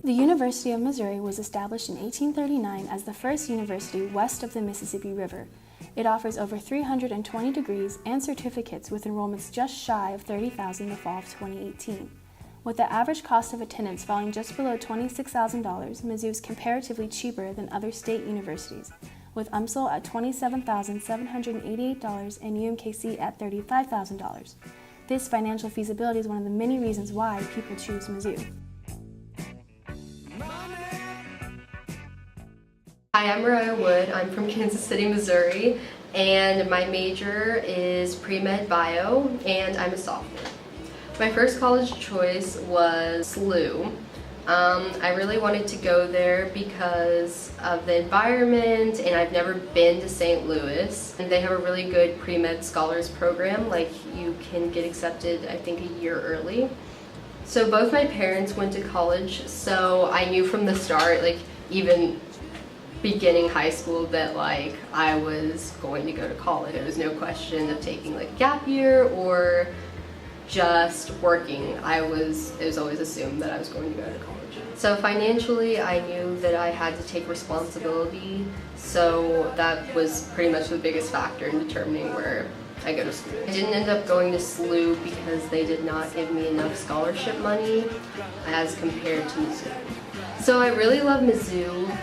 The University of Missouri was established in 1839 as the first university west of the Mississippi River. It offers over 320 degrees and certificates with enrollments just shy of 30,000 in the fall of 2018. With the average cost of attendance falling just below $26,000, Mizzou is comparatively cheaper than other state universities, with UMSL at $27,788 and UMKC at $35,000. This financial feasibility is one of the many reasons why people choose Mizzou. Hi, I'm Mariah Wood. I'm from Kansas City, Missouri, and my major is pre-med bio, and I'm a sophomore. My first college choice was SLU. I really wanted to go there because of the environment, and I've never been to St. Louis. And they have a really good pre-med scholars program, like you can get accepted, I think, a year early. So both my parents went to college, so I knew from the start, like even beginning high school, that like I was going to go to college. There was no question of taking like a gap year or just working. It was always assumed that I was going to go to college. So financially, I knew that I had to take responsibility, so that was pretty much the biggest factor in determining where I go to school. I didn't end up going to SLU because they did not give me enough scholarship money as compared to Mizzou. So I really love Mizzou,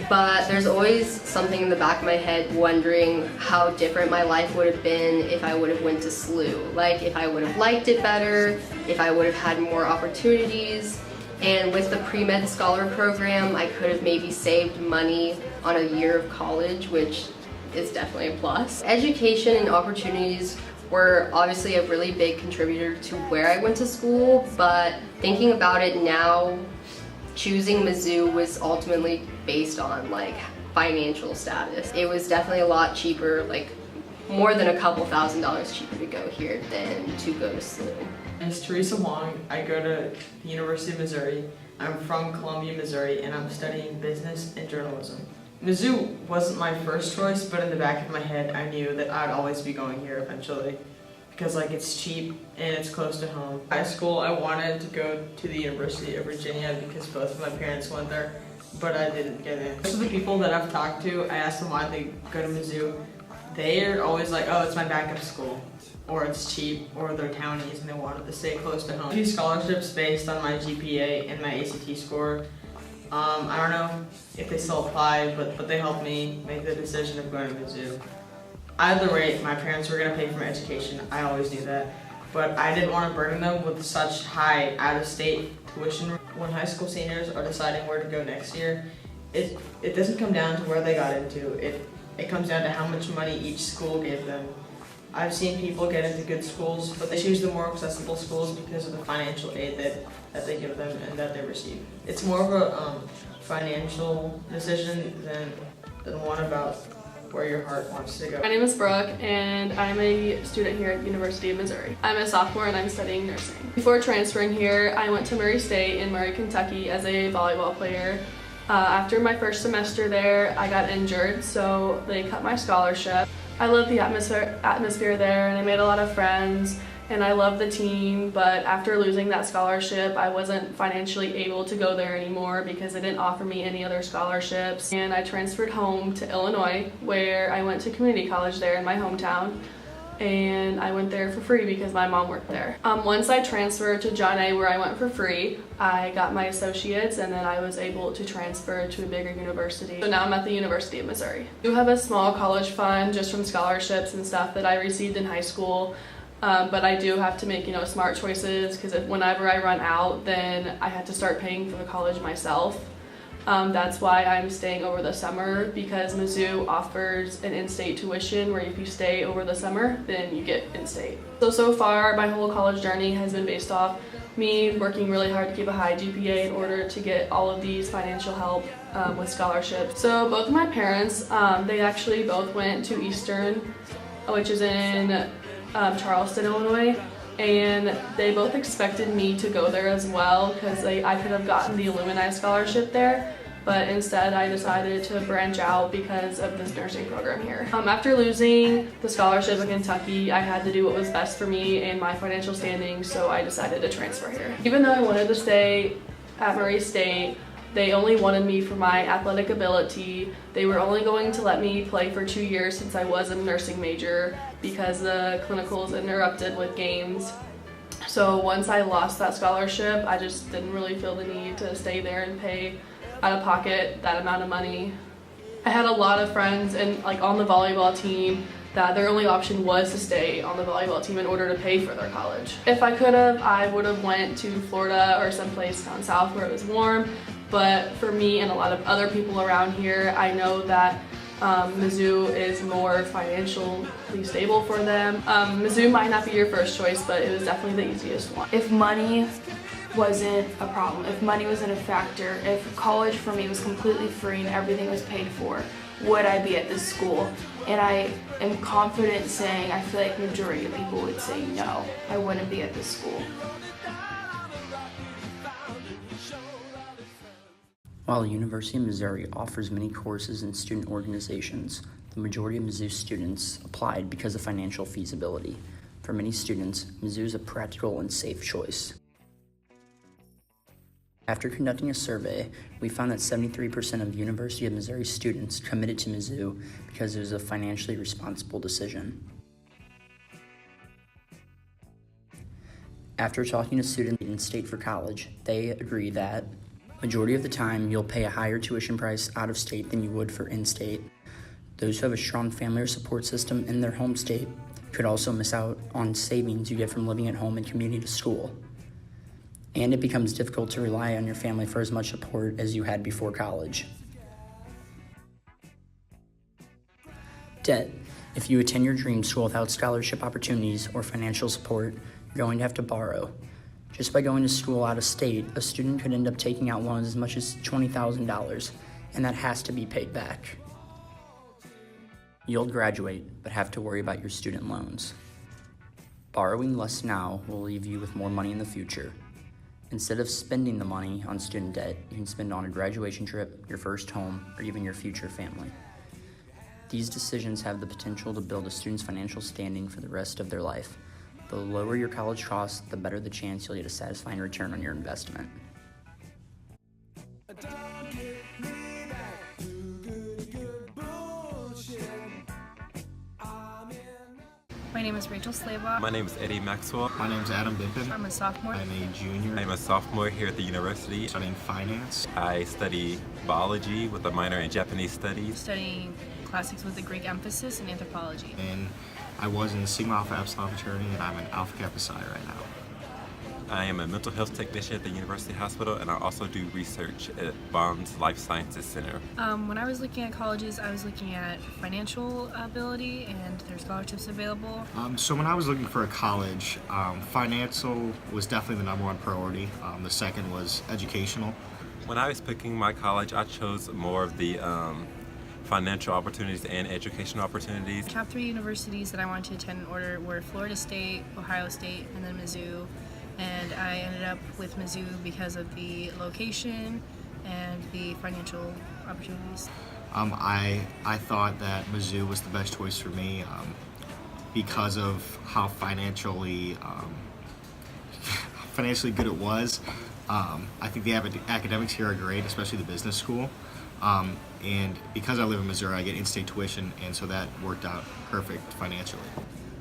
but there's always something in the back of my head wondering how different my life would have been if I would have went to SLU. Like if I would have liked it better, if I would have had more opportunities. And with the pre-med scholar program, I could have maybe saved money on a year of college, which is definitely a plus. Education and opportunities were obviously a really big contributor to where I went to school, but thinking about it now, choosing Mizzou was ultimately based on like financial status. It was definitely a lot cheaper, like more than a couple $1,000s cheaper to go here than to go to SLU. My name is Teresa Wong. I go to the University of Missouri. I'm from Columbia, Missouri, and I'm studying business and journalism. Mizzou wasn't my first choice, but in the back of my head, I knew that I'd always be going here eventually, because like it's cheap and it's close to home. High school, I wanted to go to the University of Virginia because both of my parents went there, but I didn't get in. Most of the people that I've talked to, I asked them why they go to Mizzou. They're always like, oh, it's my backup school, or it's cheap, or they're townies and they wanted to stay close to home. A few scholarships based on my GPA and my ACT score. I don't know if they still apply, but they helped me make the decision of going to Mizzou. Either way, my parents were going to pay for my education. I always knew that. But I didn't want to burden them with such high out-of-state tuition. When high school seniors are deciding where to go next year, it doesn't come down to where they got into. It comes down to how much money each school gave them. I've seen people get into good schools, but they choose the more accessible schools because of the financial aid that they give them and that they receive. It's more of a financial decision than one about where your heart wants to go. My name is Brooke, and I'm a student here at the University of Missouri. I'm a sophomore and I'm studying nursing. Before transferring here, I went to Murray State in Murray, Kentucky as a volleyball player. After my first semester there, I got injured, so they cut my scholarship. I love the atmosphere there, and I made a lot of friends, and I love the team, but after losing that scholarship, I wasn't financially able to go there anymore because they didn't offer me any other scholarships. And I transferred home to Illinois, where I went to community college there in my hometown, and I went there for free because my mom worked there. Once I transferred to John A, where I went for free, I got my associates, and then I was able to transfer to a bigger university. So now I'm at the University of Missouri. I do have a small college fund just from scholarships and stuff that I received in high school. But I do have to make, smart choices, because whenever I run out, then I have to start paying for the college myself. That's why I'm staying over the summer, because Mizzou offers an in-state tuition where if you stay over the summer, then you get in-state. So far, my whole college journey has been based off me working really hard to keep a high GPA in order to get all of these financial help with scholarships. So both of my parents, they actually both went to Eastern, which is in Charleston, Illinois, and they both expected me to go there as well because I could have gotten the Illumini scholarship there, but instead I decided to branch out because of this nursing program here. After losing the scholarship in Kentucky, I had to do what was best for me and my financial standing, so I decided to transfer here. Even though I wanted to stay at Murray State, they only wanted me for my athletic ability. They were only going to let me play for 2 years since I was a nursing major because the clinicals interrupted with games. So once I lost that scholarship, I just didn't really feel the need to stay there and pay out of pocket that amount of money. I had a lot of friends and on the volleyball team that their only option was to stay on the volleyball team in order to pay for their college. If I could have, I would have went to Florida or someplace down south where it was warm, but for me and a lot of other people around here, I know that Mizzou is more financially stable for them. Mizzou might not be your first choice, but it was definitely the easiest one. If money wasn't a problem, if money wasn't a factor, if college for me was completely free and everything was paid for, would I be at this school? And I am confident saying I feel like majority of people would say no, I wouldn't be at this school. While the University of Missouri offers many courses and student organizations, the majority of Mizzou students applied because of financial feasibility. For many students, Mizzou is a practical and safe choice. After conducting a survey, we found that 73% of University of Missouri students committed to Mizzou because it was a financially responsible decision. After talking to students in state for college, they agree that majority of the time you'll pay a higher tuition price out of state than you would for in-state. Those who have a strong family or support system in their home state could also miss out on savings you get from living at home and commuting to school. And it becomes difficult to rely on your family for as much support as you had before college. Debt. If you attend your dream school without scholarship opportunities or financial support, you're going to have to borrow. Just by going to school out of state, a student could end up taking out loans as much as $20,000, and that has to be paid back. You'll graduate, but have to worry about your student loans. Borrowing less now will leave you with more money in the future. Instead of spending the money on student debt, you can spend on a graduation trip, your first home, or even your future family. These decisions have the potential to build a student's financial standing for the rest of their life. The lower your college costs, the better the chance you'll get a satisfying return on your investment. My name is Rachel Slaybaugh. My name is Eddie Maxwell. My name is Adam Bimpin. I'm a sophomore. I'm a junior. I'm a sophomore here at the university. Studying finance. I study biology with a minor in Japanese studies. Studying classics with a Greek emphasis and anthropology. And I was in the Sigma Alpha Epsilon fraternity, and I'm an Alpha Kappa Psi right now. I am a mental health technician at the University Hospital, and I also do research at Bond's Life Sciences Center. When I was looking at colleges, I was looking at financial ability and their scholarships available. So when I was looking for a college, financial was definitely the #1 priority. The second was educational. When I was picking my college, I chose more of the financial opportunities and educational opportunities. Top 3 universities that I wanted to attend in order were Florida State, Ohio State, and then Mizzou. And I ended up with Mizzou because of the location and the financial opportunities. I thought that Mizzou was the best choice for me because of how financially good it was. I think the academics here are great, especially the business school. And because I live in Missouri, I get in-state tuition, and so that worked out perfect financially.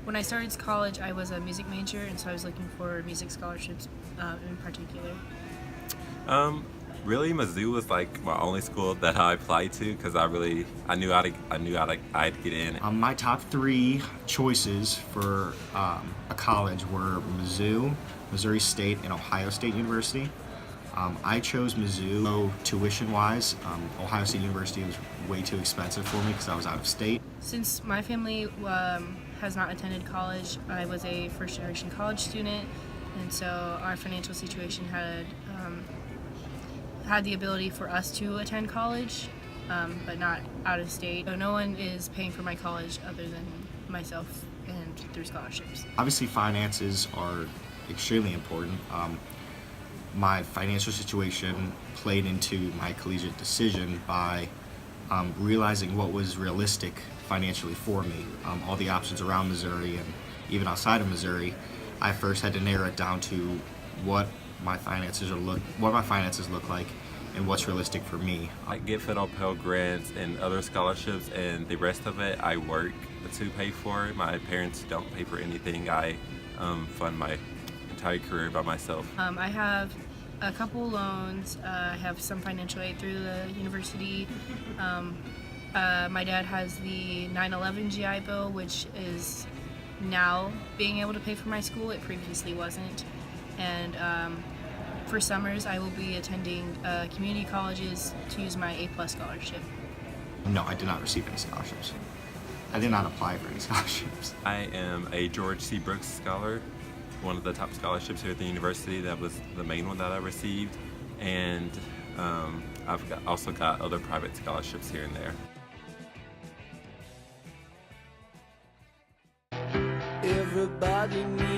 When I started college, I was a music major, and so I was looking for music scholarships in particular. Really, Mizzou was like my only school that I applied to because I knew I'd get in. My top 3 choices for a college were Mizzou, Missouri State, and Ohio State University. I chose Mizzou tuition-wise. Ohio State University was way too expensive for me because I was out of state. Since my family has not attended college, I was a first-generation college student, and so our financial situation had the ability for us to attend college, but not out of state. So no one is paying for my college other than myself and through scholarships. Obviously, finances are extremely important. my financial situation played into my collegiate decision by realizing what was realistic financially for me. All the options around Missouri and even outside of Missouri, I first had to narrow it down to what my finances look like and what's realistic for me. I get Federal Pell Grants and other scholarships, and the rest of it I work to pay for. My parents don't pay for anything. I fund my entire career by myself. I have a couple loans. I have some financial aid through the university. My dad has the 9/11 GI Bill, which is now being able to pay for my school. It previously wasn't. And for summers, I will be attending community colleges to use my A+ scholarship. No, I did not receive any scholarships. I did not apply for any scholarships. I am a George C. Brooks Scholar, one of the top scholarships here at the university. That was the main one that I received. And also got other private scholarships here and there. Everybody needs